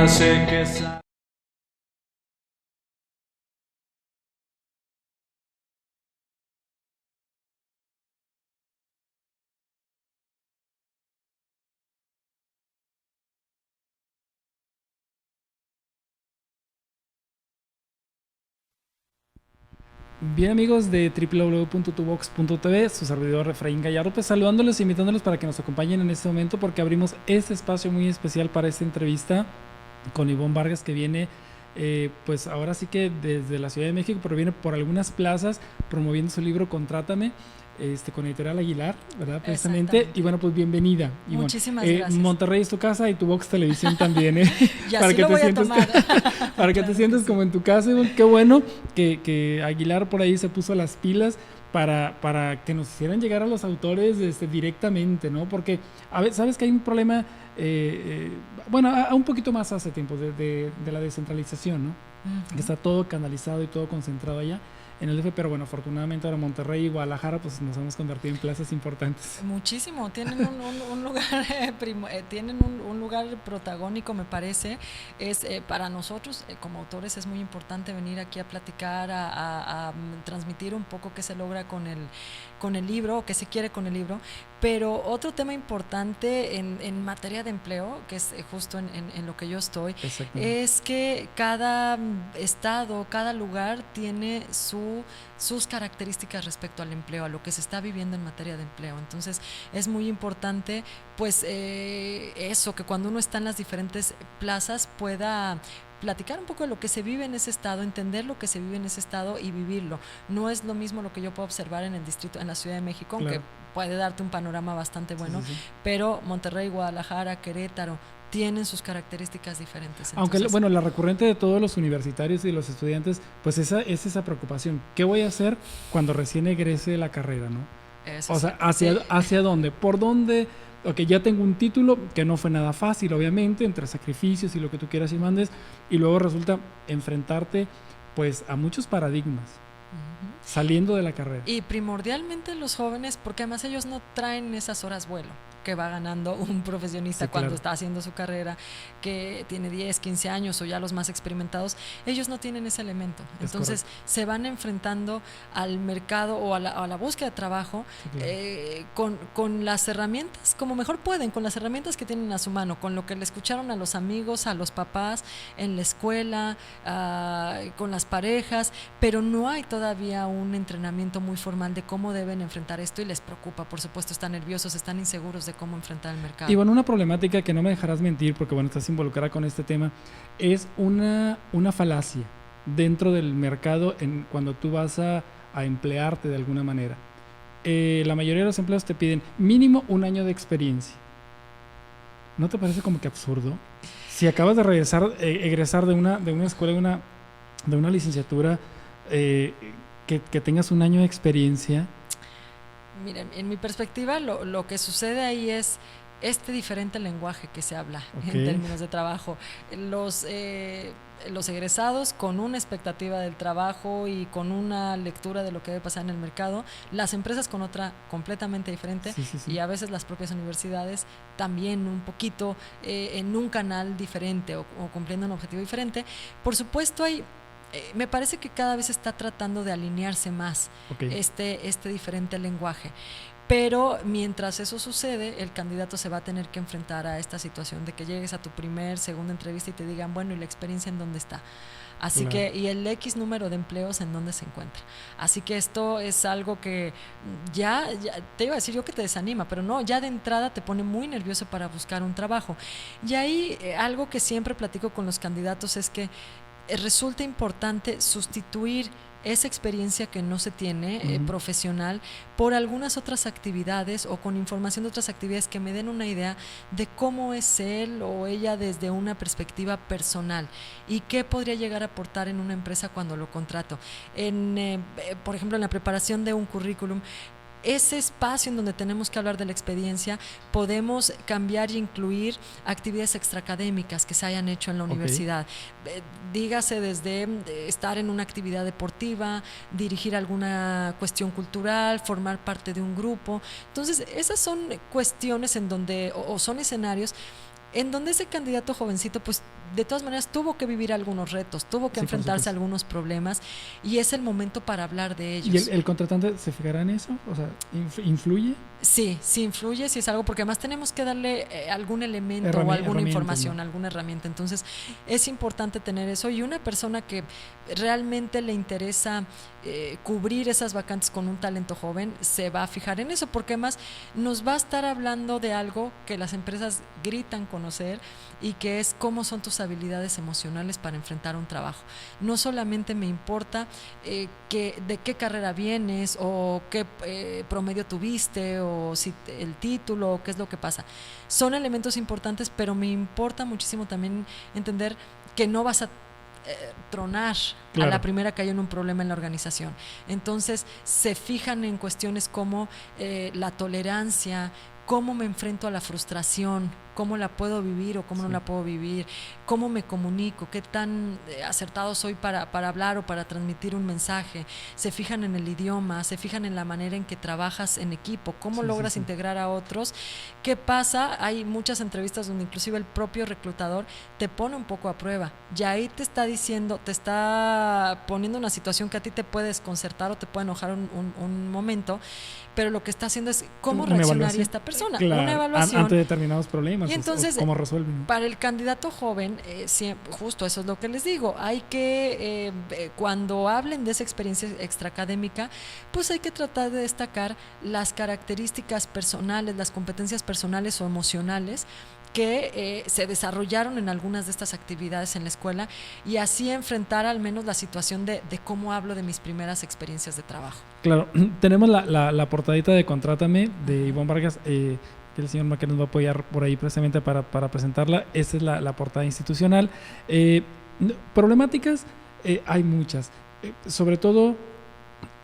sé que Bien, amigos de www.tubox.tv, su servidor Efraín Gallardo, pues saludándolos e invitándolos para que nos acompañen en este momento porque abrimos este espacio muy especial para esta entrevista con Ivonne Vargas, que viene pues ahora sí que desde la Ciudad de México, pero viene por algunas plazas promoviendo su libro Contrátame, con Editorial Aguilar, ¿verdad? Precisamente. Y Exactamente. bueno, pues bienvenida, Ivonne. Muchísimas gracias. Monterrey es tu casa y tu Vox Televisión también, ¿eh? Y Para así que lo te voy a sientas, tomar. para que te Claro que sientas como sí. en tu casa, Ivonne. Qué bueno que Aguilar por ahí se puso las pilas para que nos hicieran llegar a los autores directamente, ¿no? Porque a ver, sabes que hay un problema, bueno, a un poquito más hace tiempo de la descentralización, ¿no? Que Ujú. está todo canalizado y todo concentrado allá en el DF, pero bueno, afortunadamente ahora Monterrey y Guadalajara pues nos hemos convertido en plazas importantes. Muchísimo, tienen un lugar, tienen un lugar protagónico, me parece. Es para nosotros como autores es muy importante venir aquí a platicar, a transmitir un poco qué se logra con el libro, o qué se quiere con el libro. Pero otro tema importante en materia de empleo, que es justo en lo que yo estoy, Exactamente. es que cada estado, cada lugar tiene sus características respecto al empleo, a lo que se está viviendo en materia de empleo. Entonces es muy importante pues eso, que cuando uno está en las diferentes plazas pueda platicar un poco de lo que se vive en ese estado, entender lo que se vive en ese estado y vivirlo. No es lo mismo lo que yo puedo observar en el distrito, en la Ciudad de México, aunque Claro. puede darte un panorama bastante Sí, bueno, sí, sí. pero Monterrey, Guadalajara, Querétaro tienen sus características diferentes. Aunque, Entonces, bueno, la recurrente de todos los universitarios y los estudiantes, pues esa es esa preocupación. ¿Qué voy a hacer cuando recién egrese de la carrera, no? eso es O sea, cierto. Sí, hacia dónde? ¿Por dónde? Ok, ya tengo un título que no fue nada fácil, obviamente, entre sacrificios y lo que tú quieras y mandes, y luego resulta enfrentarte, pues, a muchos paradigmas, uh-huh. saliendo de la carrera. Y primordialmente los jóvenes, porque además ellos no traen esas horas vuelo que va ganando un Sí, profesionista cuando claro. está haciendo su carrera, que tiene 10, 15 años o ya los más experimentados, ellos no tienen ese elemento. Es Entonces correcto. se van enfrentando al mercado o a la búsqueda de trabajo Sí, claro. con las herramientas, como mejor pueden, con las herramientas que tienen a su mano, con lo que le escucharon a los amigos, a los papás, en la escuela, con las parejas, pero no hay todavía un entrenamiento muy formal de cómo deben enfrentar esto y les preocupa, por supuesto, están nerviosos, están inseguros de cómo enfrentar el Y mercado. bueno, una problemática que no me dejarás mentir, porque bueno, estás involucrada con este tema, es una falacia dentro del mercado cuando tú vas a emplearte de alguna manera. La mayoría de los empleos te piden mínimo un año de experiencia. ¿No te parece como que absurdo? Si acabas de regresar, egresar de una escuela, de una licenciatura, eh, que tengas un año de experiencia. Miren, en mi perspectiva, lo que sucede ahí es este diferente lenguaje que se habla Ok, en términos de trabajo. Los, eh, los egresados con una expectativa del trabajo y con una lectura de lo que debe pasar en el mercado, las empresas con otra completamente diferente sí, sí, sí. y a veces las propias universidades también un poquito en un canal diferente o cumpliendo un objetivo diferente. Por supuesto hay me parece que cada vez está tratando de alinearse más Ok, este diferente lenguaje. Pero mientras eso sucede, el candidato se va a tener que enfrentar a esta situación de que llegues a tu segunda entrevista y te digan, bueno, ¿y la experiencia en dónde está? Así claro. que, y el X número de empleos en dónde se encuentra. Así que esto es algo que ya te iba a decir yo que te desanima, pero no, ya de entrada te pone muy nervioso para buscar un trabajo. Y ahí algo que siempre platico con los candidatos es que resulta importante sustituir esa experiencia que no se tiene Uh-huh. profesional por algunas otras actividades o con información de otras actividades que me den una idea de cómo es él o ella desde una perspectiva personal y qué podría llegar a aportar en una empresa cuando lo contrato. Por ejemplo, en la preparación de un currículum, ese espacio en donde tenemos que hablar de la experiencia, podemos cambiar e incluir actividades extraacadémicas que se hayan hecho en la Ok. universidad. Dígase desde estar en una actividad deportiva, dirigir alguna cuestión cultural, formar parte de un grupo. Entonces, esas son cuestiones en donde, o son escenarios en donde ese candidato jovencito pues de todas maneras tuvo que vivir algunos retos, tuvo que enfrentarse a algunos problemas y es el momento para hablar de ellos. ¿Y el contratante se fijará en eso? O sea, ¿influye? Sí, sí influye, sí es algo, porque además tenemos que darle algún elemento o alguna información, ¿no? Alguna herramienta. Entonces es importante tener eso, y una persona que realmente le interesa cubrir esas vacantes con un talento joven se va a fijar en eso, porque además nos va a estar hablando de algo que las empresas gritan conocer, y que es cómo son tus habilidades emocionales para enfrentar un trabajo. No solamente me importa de qué carrera vienes o qué promedio tuviste o si el título o qué es lo que pasa. Son elementos importantes, pero me importa muchísimo también entender que no vas a tronar a la primera que hay un problema en la organización. Entonces se fijan en cuestiones como la tolerancia, cómo me enfrento a la frustración, cómo la puedo vivir o cómo no la puedo vivir, cómo me comunico, qué tan acertado soy para hablar o para transmitir un mensaje. Se fijan en el idioma, se fijan en la manera en que trabajas en equipo, cómo logras integrar a otros. ¿Qué pasa? Hay muchas entrevistas donde inclusive el propio reclutador te pone un poco a prueba, y ahí te está diciendo, te está poniendo una situación que a ti te puede desconcertar o te puede enojar un momento, pero lo que está haciendo es cómo reaccionaría esta persona. Una evaluación ante determinados problemas. Y entonces, ¿cómo resuelven? Para el candidato joven, justo eso es lo que les digo, hay que, cuando hablen de esa experiencia extraacadémica, pues hay que tratar de destacar las características personales, las competencias personales o emocionales que se desarrollaron en algunas de estas actividades en la escuela, y así enfrentar al menos la situación de cómo hablo de mis primeras experiencias de trabajo. Claro, tenemos la portadita de Contrátame de Ivonne Vargas, que el señor Maquer nos va a apoyar por ahí precisamente para presentarla. Esta es la portada institucional. Problemáticas hay muchas, sobre todo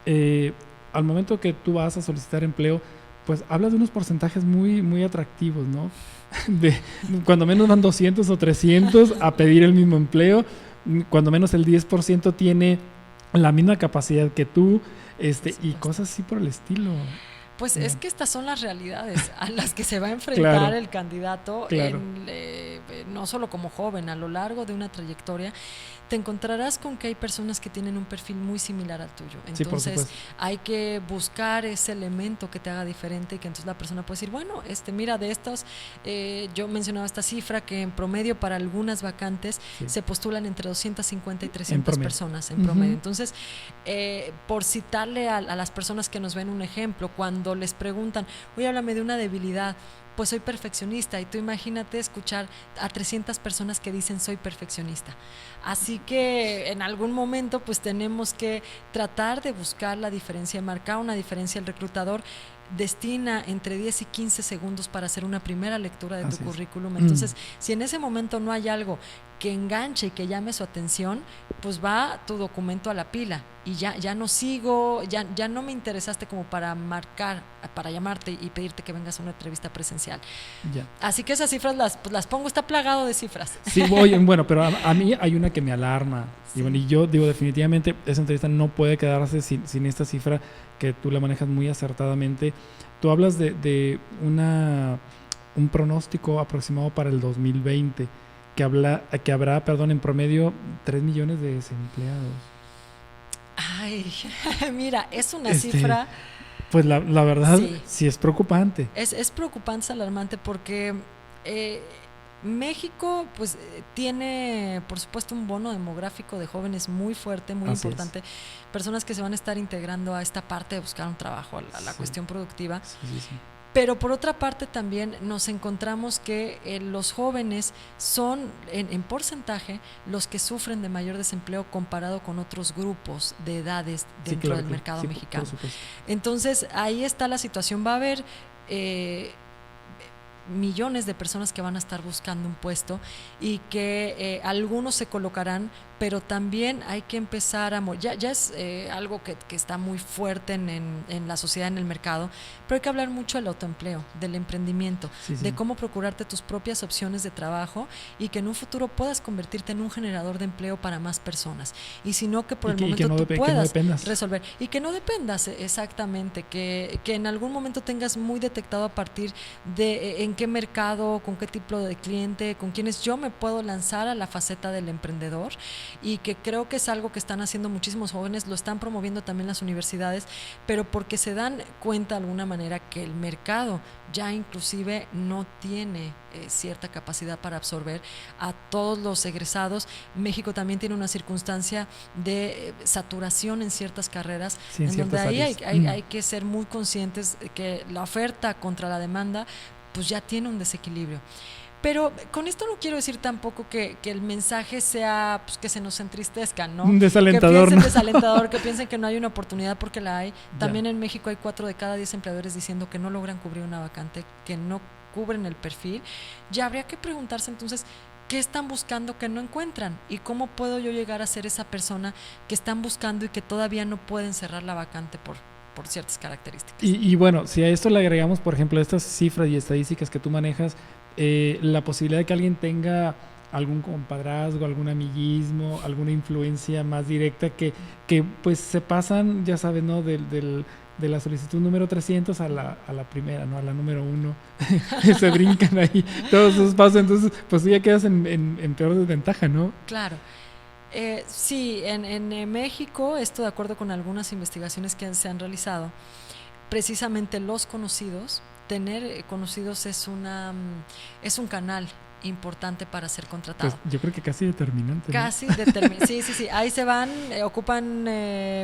al momento que tú vas a solicitar empleo, pues hablas de unos porcentajes muy, muy atractivos, ¿no? Cuando menos van 200 o 300 a pedir el mismo empleo, cuando menos el 10% tiene la misma capacidad que tú, y cosas así por el estilo. Pues es que estas son las realidades a las que se va a enfrentar el candidato, no solo como joven, a lo largo de una trayectoria. Te encontrarás con que hay personas que tienen un perfil muy similar al tuyo. Entonces hay que buscar ese elemento que te haga diferente, y que entonces la persona puede decir, bueno, mira, de estos, yo mencionaba esta cifra, que en promedio para algunas vacantes se postulan entre 250 y 300 personas en promedio. Entonces, por citarle a las personas que nos ven un ejemplo, cuando les preguntan, oye, háblame de una debilidad, pues soy perfeccionista, y tú imagínate escuchar a 300 personas que dicen soy perfeccionista. Así que en algún momento pues tenemos que tratar de buscar la diferencia, marcar una diferencia. El reclutador destina entre 10 y 15 segundos para hacer una primera lectura de tu currículum. Entonces, si en ese momento no hay algo que enganche y que llame su atención, pues va tu documento a la pila, y ya no sigo, ya no me interesaste como para marcar, para llamarte y pedirte que vengas a una entrevista presencial. Así que esas cifras las pongo, está plagado de cifras. Sí, bueno, pero a mí hay una que me alarma. Y yo digo, definitivamente esa entrevista no puede quedarse sin esta cifra, que tú la manejas muy acertadamente. Tú hablas de un pronóstico aproximado para el 2020, que habrá, en promedio 3 millones de desempleados. Ay, mira, es una cifra... Pues la verdad sí es preocupante. Es preocupante, es alarmante, porque México pues tiene, por supuesto, un bono demográfico de jóvenes muy fuerte, muy importante. Personas que se van a estar integrando a esta parte de buscar un trabajo, a la cuestión productiva. Pero por otra parte también nos encontramos que los jóvenes son en porcentaje los que sufren de mayor desempleo comparado con otros grupos de edades dentro del mercado mexicano. Entonces ahí está la situación. Va a haber millones de personas que van a estar buscando un puesto, y que algunos se colocarán, pero también hay que empezar ya es algo que está muy fuerte en la sociedad, en el mercado, pero hay que hablar mucho del autoempleo, del emprendimiento, de cómo procurarte tus propias opciones de trabajo y que en un futuro puedas convertirte en un generador de empleo para más personas. Y si no, que por el momento tú puedas resolver. Y que no dependas, exactamente, que en algún momento tengas muy detectado a partir de en qué mercado, con qué tipo de cliente, con quiénes yo me puedo lanzar a la faceta del emprendedor, y que creo que es algo que están haciendo muchísimos jóvenes, lo están promoviendo también las universidades, pero porque se dan cuenta de alguna manera que el mercado ya inclusive no tiene cierta capacidad para absorber a todos los egresados. México también tiene una circunstancia de saturación en ciertas carreras, en donde ahí hay que ser muy conscientes de que la oferta contra la demanda pues ya tiene un desequilibrio. Pero con esto no quiero decir tampoco que el mensaje sea pues, que se nos entristezca, ¿no? Un desalentador, que piensen desalentador, que piensen que no hay una oportunidad, porque la hay. También en México hay 4 de cada 10 empleadores diciendo que no logran cubrir una vacante, que no cubren el perfil. Ya habría que preguntarse entonces, ¿qué están buscando que no encuentran? ¿Y cómo puedo yo llegar a ser esa persona que están buscando y que todavía no pueden cerrar la vacante por ciertas características? Y bueno, si a esto le agregamos, por ejemplo, estas cifras y estadísticas que tú manejas, la posibilidad de que alguien tenga algún compadrazgo, algún amiguismo, alguna influencia más directa que pues se pasan, ya sabes, ¿no? De la solicitud número 300 a la primera, ¿no? A la número 1. Se brincan ahí todos esos pasos, entonces pues tú ya quedas en peor desventaja, ¿no? Claro. Sí, en México, esto de acuerdo con algunas investigaciones que se han realizado, precisamente los conocidos, tener conocidos es un canal importante para ser contratado. Pues yo creo que casi determinante. Casi determinante. Sí. Ahí se van, ocupan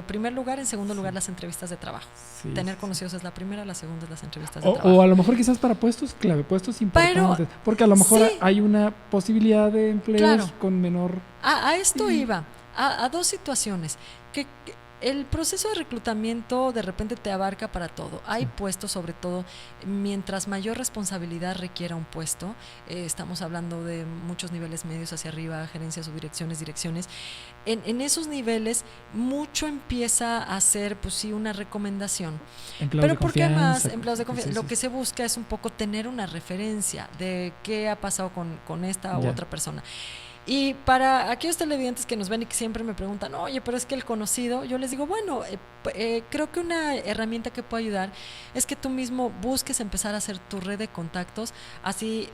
primer lugar, en segundo lugar las entrevistas de trabajo. Tener conocidos es la primera, la segunda es las entrevistas de trabajo. O a lo mejor quizás para puestos clave, puestos importantes. Porque a lo mejor hay una posibilidad de empleos con menor... A esto iba, a 2 situaciones. Que el proceso de reclutamiento de repente te abarca para todo. Hay puestos, sobre todo, mientras mayor responsabilidad requiera un puesto, estamos hablando de muchos niveles medios hacia arriba, gerencias o direcciones. En esos niveles mucho empieza a ser, pues sí, una recomendación. Empleados pero porque además, empleados de confianza, lo que se busca es un poco tener una referencia de qué ha pasado con esta u otra persona. Y para aquellos televidentes que nos ven y que siempre me preguntan, oye, pero es que el conocido, yo les digo, bueno, creo que una herramienta que puede ayudar es que tú mismo busques empezar a hacer tu red de contactos así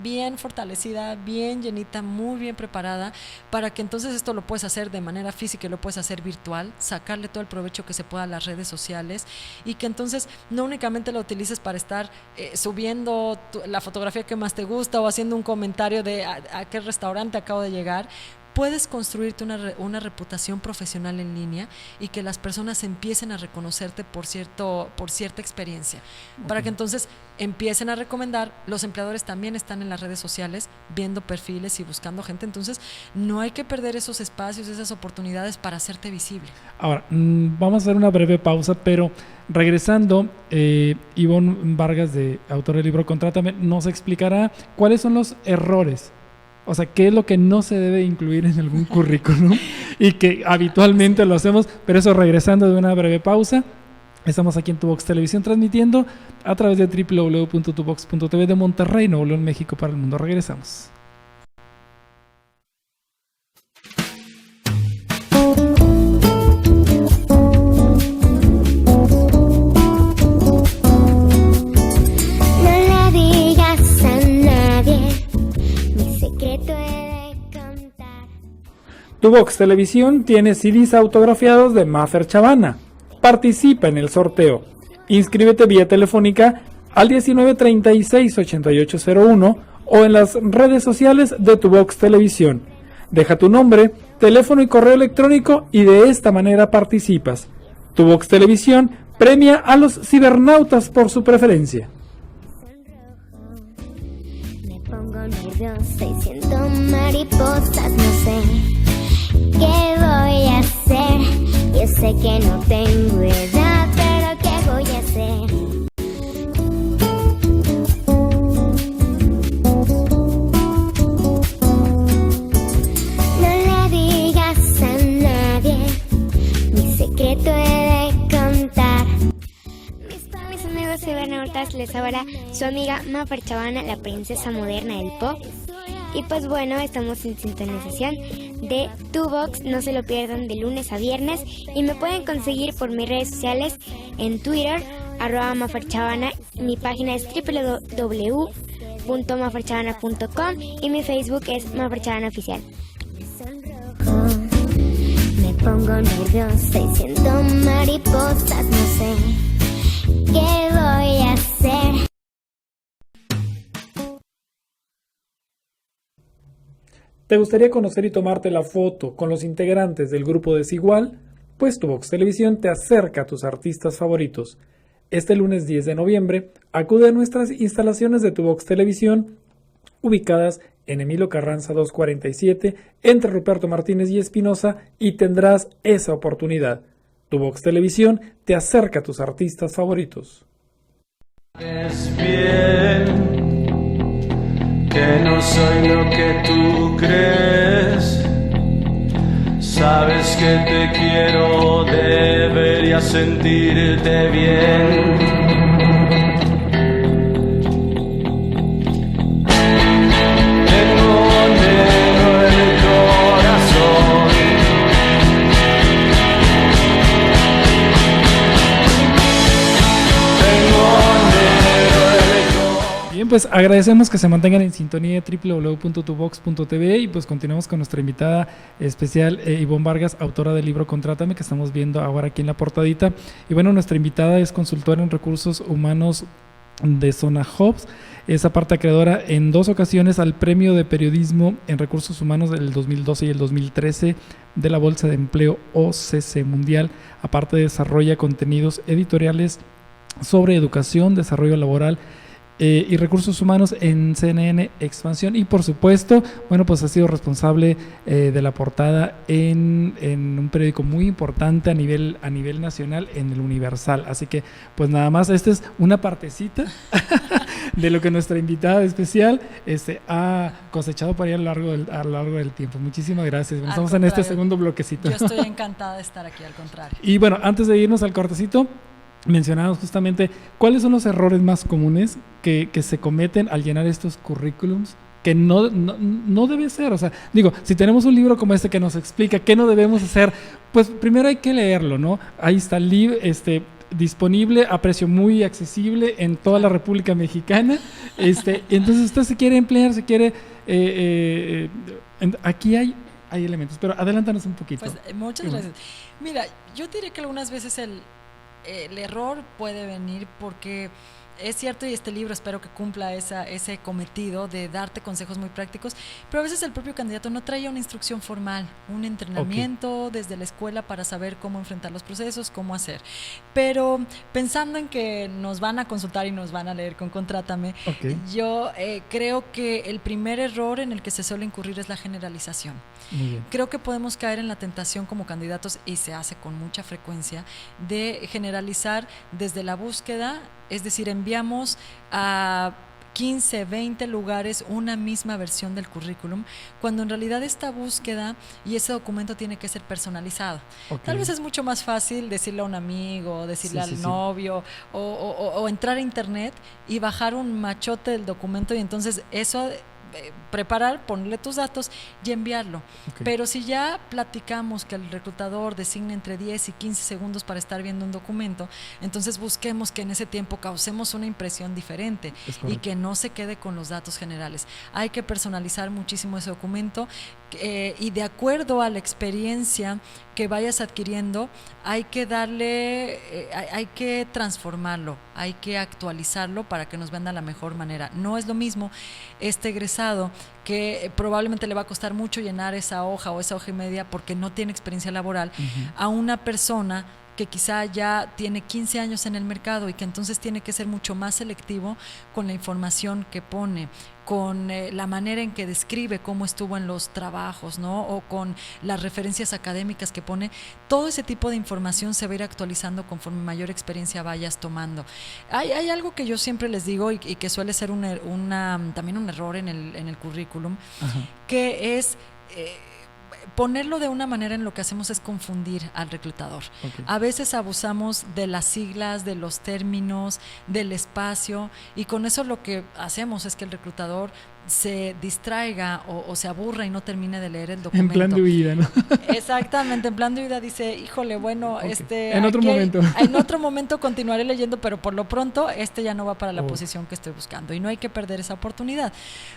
bien fortalecida, bien llenita, muy bien preparada, para que entonces esto lo puedes hacer de manera física y lo puedes hacer virtual, sacarle todo el provecho que se pueda a las redes sociales, y que entonces no únicamente lo utilices para estar subiendo la fotografía que más te gusta o haciendo un comentario de a qué restaurante acabo de llegar. Puedes construirte una reputación profesional en línea y que las personas empiecen a reconocerte por cierta experiencia, para que entonces empiecen a recomendar. Los empleadores también están en las redes sociales viendo perfiles y buscando gente, entonces no hay que perder esos espacios, esas oportunidades para hacerte visible. Ahora, vamos a hacer una breve pausa, pero regresando, Ivonne Vargas, de autor del libro Contrátame, nos explicará cuáles son los errores. O sea, qué es lo que no se debe incluir en algún currículum y que habitualmente lo hacemos. Pero eso, regresando de una breve pausa. Estamos aquí en Tuvox Televisión transmitiendo a través de www.tuvox.tv de Monterrey, Nuevo León, México, para el mundo. Regresamos. Tuvox Televisión tiene CDs autografiados de Mafer Chavana. Participa en el sorteo. Inscríbete vía telefónica al 1936-8801 o en las redes sociales de Tuvox Televisión. Deja tu nombre, teléfono y correo electrónico y de esta manera participas. Tuvox Televisión premia a los cibernautas por su preferencia. Me pongo nerviosa y siento mariposas, no sé ¿qué voy a hacer? Yo sé que no tengo edad, pero ¿qué voy a hacer? No le digas cuentas, les habla su amiga Mafer Chavana, la princesa moderna del pop. Y pues bueno, estamos en sintonización de Tuvox, no se lo pierdan de lunes a viernes. Y me pueden conseguir por mis redes sociales en Twitter, @maferchavana. Mi página es www.maferchavana.com y mi Facebook es Mafer Chavana Oficial. Me pongo nerviosa y siento mariposas, no sé qué voy a hacer. ¿Te gustaría conocer y tomarte la foto con los integrantes del grupo Desigual? Pues Tuvox Televisión te acerca a tus artistas favoritos. Este lunes 10 de noviembre, acude a nuestras instalaciones de Tuvox Televisión, ubicadas en Emilio Carranza 247, entre Ruperto Martínez y Espinosa, y tendrás esa oportunidad. Tuvox Televisión te acerca a tus artistas favoritos. Es bien que no soy lo que tú crees. Sabes que te quiero, deberías sentirte bien. Tengo negro el corazón. Tengo negro el corazón. Bien, pues agradecemos que se mantengan en sintonía de www.tuvox.tv y pues continuamos con nuestra invitada especial, Ivonne Vargas, autora del libro Contrátame, que estamos viendo ahora aquí en la portadita. Y bueno, nuestra invitada es consultora en recursos humanos de Zona Jobs. Es aparte acreedora en 2 ocasiones al Premio de Periodismo en Recursos Humanos del 2012 y el 2013 de la Bolsa de Empleo OCC Mundial. Aparte desarrolla contenidos editoriales sobre educación, desarrollo laboral y recursos humanos en CNN Expansión, y por supuesto, bueno, pues ha sido responsable de la portada en un periódico muy importante a nivel nacional, en el Universal. Así que pues nada más, esta es una partecita de lo que nuestra invitada especial ha cosechado por ahí a lo largo del tiempo. Muchísimas gracias. Bueno, estamos en este segundo bloquecito. Yo estoy encantada de estar aquí, al contrario. Y bueno, antes de irnos al cortecito, mencionamos justamente cuáles son los errores más comunes que se cometen al llenar estos currículums, que no debe ser. O sea, digo, si tenemos un libro como este que nos explica qué no debemos hacer, pues primero hay que leerlo, ¿no? Ahí está el libro, disponible a precio muy accesible en toda la República Mexicana. Entonces usted se quiere emplear, aquí hay elementos, pero adelántanos un poquito. Pues muchas gracias. Mira, yo diré que algunas veces el error puede venir porque es cierto, y este libro espero que cumpla ese cometido de darte consejos muy prácticos, pero a veces el propio candidato no trae una instrucción formal, un entrenamiento desde la escuela para saber cómo enfrentar los procesos, cómo hacer. Pero pensando en que nos van a consultar y nos van a leer con Contrátame, yo creo que el primer error en el que se suele incurrir es la generalización. Muy bien. Creo que podemos caer en la tentación como candidatos, y se hace con mucha frecuencia, de generalizar desde la búsqueda, es decir, enviamos a 15, 20 lugares una misma versión del currículum, cuando en realidad esta búsqueda y ese documento tiene que ser personalizado. Tal vez es mucho más fácil decirle a un amigo, decirle al novio, o entrar a internet y bajar un machote del documento, y entonces eso preparar, ponerle tus datos y enviarlo. Pero si ya platicamos que el reclutador designa entre 10 y 15 segundos para estar viendo un documento, entonces busquemos que en ese tiempo causemos una impresión diferente y que no se quede con los datos generales. Hay que personalizar muchísimo ese documento, y de acuerdo a la experiencia que vayas adquiriendo, hay que darle, hay que transformarlo, hay que actualizarlo para que nos venda de la mejor manera. No es lo mismo este egresado que probablemente le va a costar mucho llenar esa hoja o esa hoja y media porque no tiene experiencia laboral, a una persona que quizá ya tiene 15 años en el mercado y que entonces tiene que ser mucho más selectivo con la información que pone, con la manera en que describe cómo estuvo en los trabajos, ¿no? O con las referencias académicas que pone. Todo ese tipo de información se va a ir actualizando conforme mayor experiencia vayas tomando. Hay algo que yo siempre les digo y que suele ser también un error en el currículum, que es ponerlo de una manera en lo que hacemos es confundir al reclutador. Ok. A veces abusamos de las siglas, de los términos, del espacio, y con eso lo que hacemos es que el reclutador se distraiga o se aburra y no termine de leer el En documento. plan de huida, ¿no? Exactamente, en plan de vida dice, híjole, bueno, Ok. en otro momento. en otro momento continuaré leyendo, pero por lo pronto ya no va para la Oh. posición que estoy buscando y no hay que perder esa oportunidad.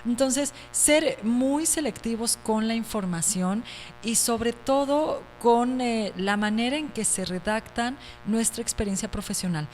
Entonces, ser muy selectivos con la información y sobre todo con la manera en que se redactan nuestra experiencia profesional.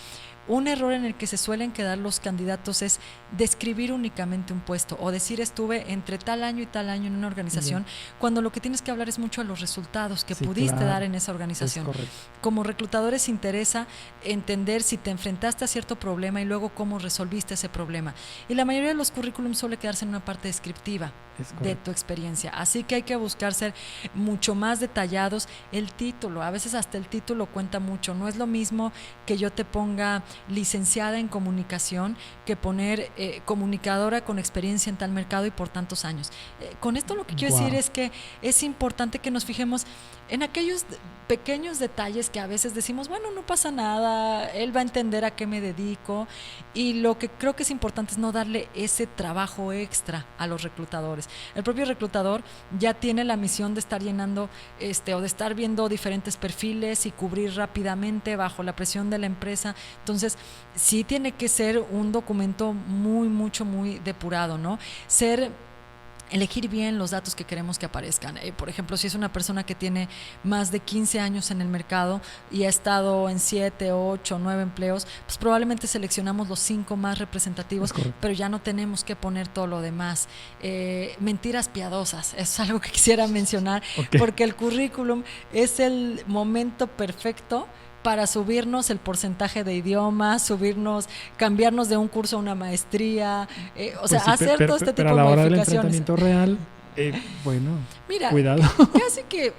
Un error en el que se suelen quedar los candidatos es describir únicamente un puesto o decir estuve entre tal año y tal año en una organización, cuando lo que tienes que hablar es mucho de los resultados que Sí, pudiste claro. dar en esa Es organización. correcto. Como reclutadores interesa entender si te enfrentaste a cierto problema y luego cómo resolviste ese problema. Y la mayoría de los currículums suele quedarse en una parte descriptiva Es de correcto. tu experiencia. Así que hay que buscar ser mucho más detallados. El título, a veces hasta el título cuenta mucho. No es lo mismo que yo te ponga licenciada en comunicación que poner comunicadora con experiencia en tal mercado y por tantos años. Con esto lo que quiero Guau. decir es que es importante que nos fijemos en aquellos pequeños detalles que a veces decimos, bueno, no pasa nada, él va a entender a qué me dedico, y lo que creo que es importante es no darle ese trabajo extra a los reclutadores. El propio reclutador ya tiene la misión de estar llenando o de estar viendo diferentes perfiles y cubrir rápidamente bajo la presión de la empresa. Entonces, sí tiene que ser un documento muy depurado, ¿no? Elegir bien los datos que queremos que aparezcan. Por ejemplo, si es una persona que tiene más de 15 años en el mercado y ha estado en 7, 8, 9 empleos, pues probablemente seleccionamos los 5 más representativos, Es correcto. pero ya no tenemos que poner todo lo demás. Mentiras piadosas, es algo que quisiera mencionar, Ok. porque el currículum es el momento perfecto para subirnos el porcentaje de idiomas, cambiarnos de un curso a una maestría, o sea, Pues sí, hacer todo este pero tipo a la de hora del modificaciones. enfrentamiento real, bueno, Mira, cuidado. casi que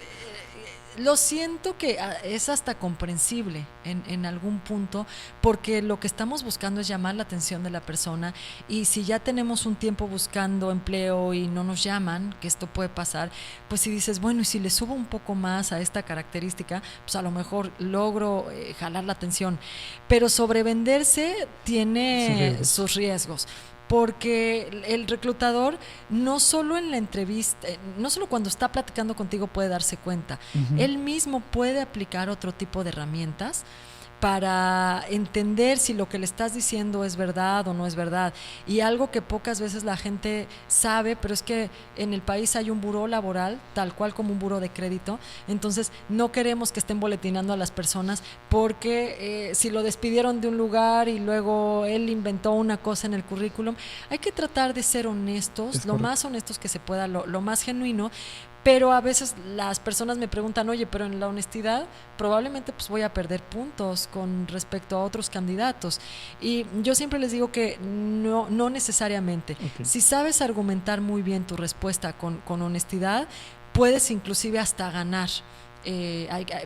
lo siento que es hasta comprensible en algún punto, porque lo que estamos buscando es llamar la atención de la persona, y si ya tenemos un tiempo buscando empleo y no nos llaman, que esto puede pasar, pues si dices, bueno, y si le subo un poco más a esta característica, pues a lo mejor logro jalar la atención, pero sobrevenderse tiene sus riesgos. Porque el reclutador no solo en la entrevista, no solo cuando está platicando contigo puede darse cuenta, Ujú. él mismo puede aplicar otro tipo de herramientas para entender si lo que le estás diciendo es verdad o no es verdad. Y algo que pocas veces la gente sabe, pero es que en el país hay un buró laboral, tal cual como un buró de crédito, entonces no queremos que estén boletinando a las personas porque si lo despidieron de un lugar y luego él inventó una cosa en el currículum, hay que tratar de ser honestos, Es lo correcto. más honestos que se pueda, lo más genuino. Pero a veces las personas me preguntan, oye, pero en la honestidad probablemente pues voy a perder puntos con respecto a otros candidatos. Y yo siempre les digo que no necesariamente. Ok. Si sabes argumentar muy bien tu respuesta con honestidad, puedes inclusive hasta ganar.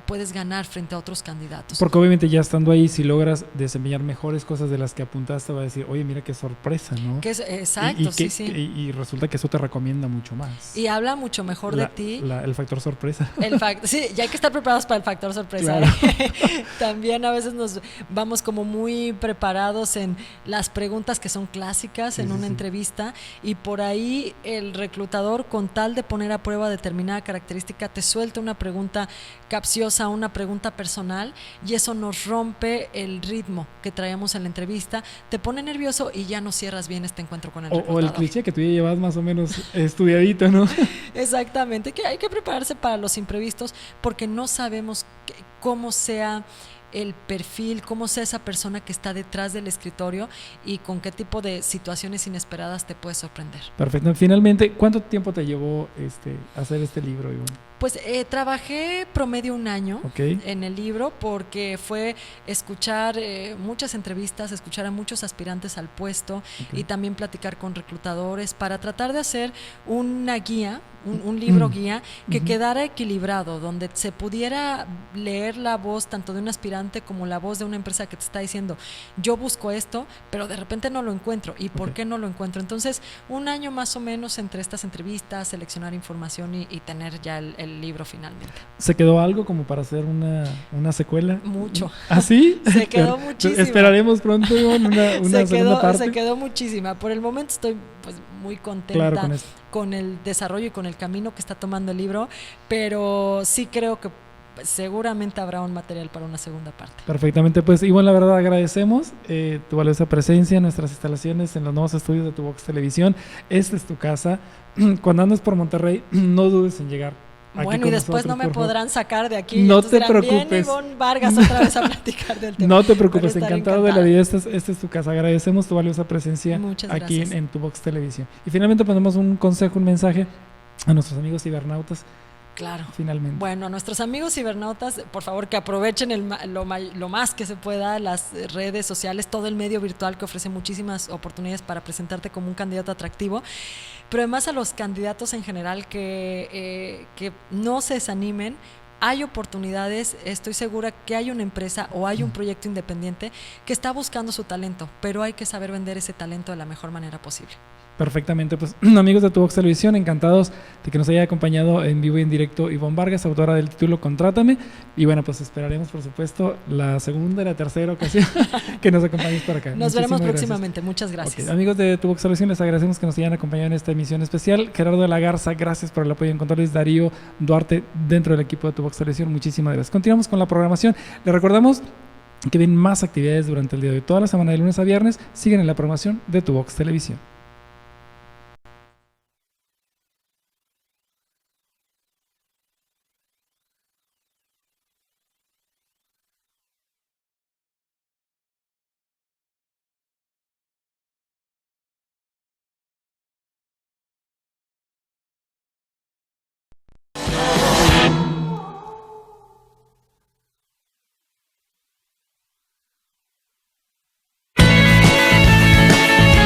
Puedes ganar frente a otros candidatos. Porque obviamente ya estando ahí, si logras desempeñar mejores cosas de las que apuntaste, va a decir, oye, mira qué sorpresa, ¿no? Exacto, sí. Y resulta que eso te recomienda mucho más. Y habla mucho mejor de ti. El factor sorpresa. Sí, ya hay que estar preparados para el factor sorpresa. Claro. También a veces nos vamos como muy preparados en las preguntas que son clásicas Sí, en sí, una sí. entrevista, y por ahí el reclutador, con tal de poner a prueba determinada característica, te suelta una pregunta capciosa, una pregunta personal, y eso nos rompe el ritmo que traemos en la entrevista, te pone nervioso y ya no cierras bien este encuentro con el reclutador. O el cliché que tú ya llevas más o menos estudiadito, ¿no? Exactamente, que hay que prepararse para los imprevistos, porque no sabemos cómo sea el perfil, cómo sea esa persona que está detrás del escritorio y con qué tipo de situaciones inesperadas te puede sorprender. Perfecto. Finalmente, ¿cuánto tiempo te llevó hacer este libro, Ivonne? Pues trabajé promedio 1 año Ok. en el libro, porque fue escuchar muchas entrevistas, escuchar a muchos aspirantes al puesto, Ok. y también platicar con reclutadores para tratar de hacer una guía, un libro guía que Ujú. quedara equilibrado, donde se pudiera leer saber la voz tanto de un aspirante como la voz de una empresa que te está diciendo, yo busco esto, pero de repente no lo encuentro. ¿Y por qué no lo encuentro? Entonces, un año más o menos entre estas entrevistas, seleccionar información y tener ya el libro finalmente. ¿Se quedó algo como para hacer una secuela? Mucho. ¿Ah, sí? Se quedó muchísimo. Esperaremos pronto una segunda parte. Se quedó muchísima. Por el momento estoy pues muy contenta, claro, con el desarrollo y con el camino que está tomando el libro, pero sí creo que seguramente habrá un material para una segunda parte. Perfectamente, pues Ivonne, la verdad agradecemos tu valiosa presencia en nuestras instalaciones, en los nuevos estudios de Tuvox Televisión. Esta es tu casa. Cuando andes por Monterrey, no dudes en llegar. Bueno, y después no me podrán sacar de aquí. No te preocupes. Viene Ivonne Vargas otra vez a platicar del tema. No te preocupes, encantado de la vida. Esta es tu casa. Agradecemos tu valiosa presencia aquí en Tuvox Televisión. Y finalmente ponemos un consejo, un mensaje a nuestros amigos cibernautas. Claro. Finalmente. Bueno, a nuestros amigos cibernautas, por favor, que aprovechen lo más que se pueda, las redes sociales, todo el medio virtual que ofrece muchísimas oportunidades para presentarte como un candidato atractivo. Pero además a los candidatos en general que no se desanimen. Hay oportunidades, estoy segura que hay una empresa o hay un proyecto independiente que está buscando su talento, pero hay que saber vender ese talento de la mejor manera posible. Perfectamente, pues amigos de Tuvox Televisión, encantados de que nos haya acompañado en vivo y en directo Ivonne Vargas, autora del título Contrátame, y bueno, pues esperaremos por supuesto la segunda y la tercera ocasión que nos acompañes por acá. Nos veremos próximamente, muchas gracias. Okay. Amigos de Tuvox Televisión, les agradecemos que nos hayan acompañado en esta emisión especial. Gerardo de la Garza, gracias por el apoyo en controles. Darío Duarte, dentro del equipo de Tuvox Televisión, muchísimas gracias. Continuamos con la programación. Les recordamos que ven más actividades durante el día de hoy. Toda la semana de lunes a viernes siguen en la programación de Tuvox Televisión.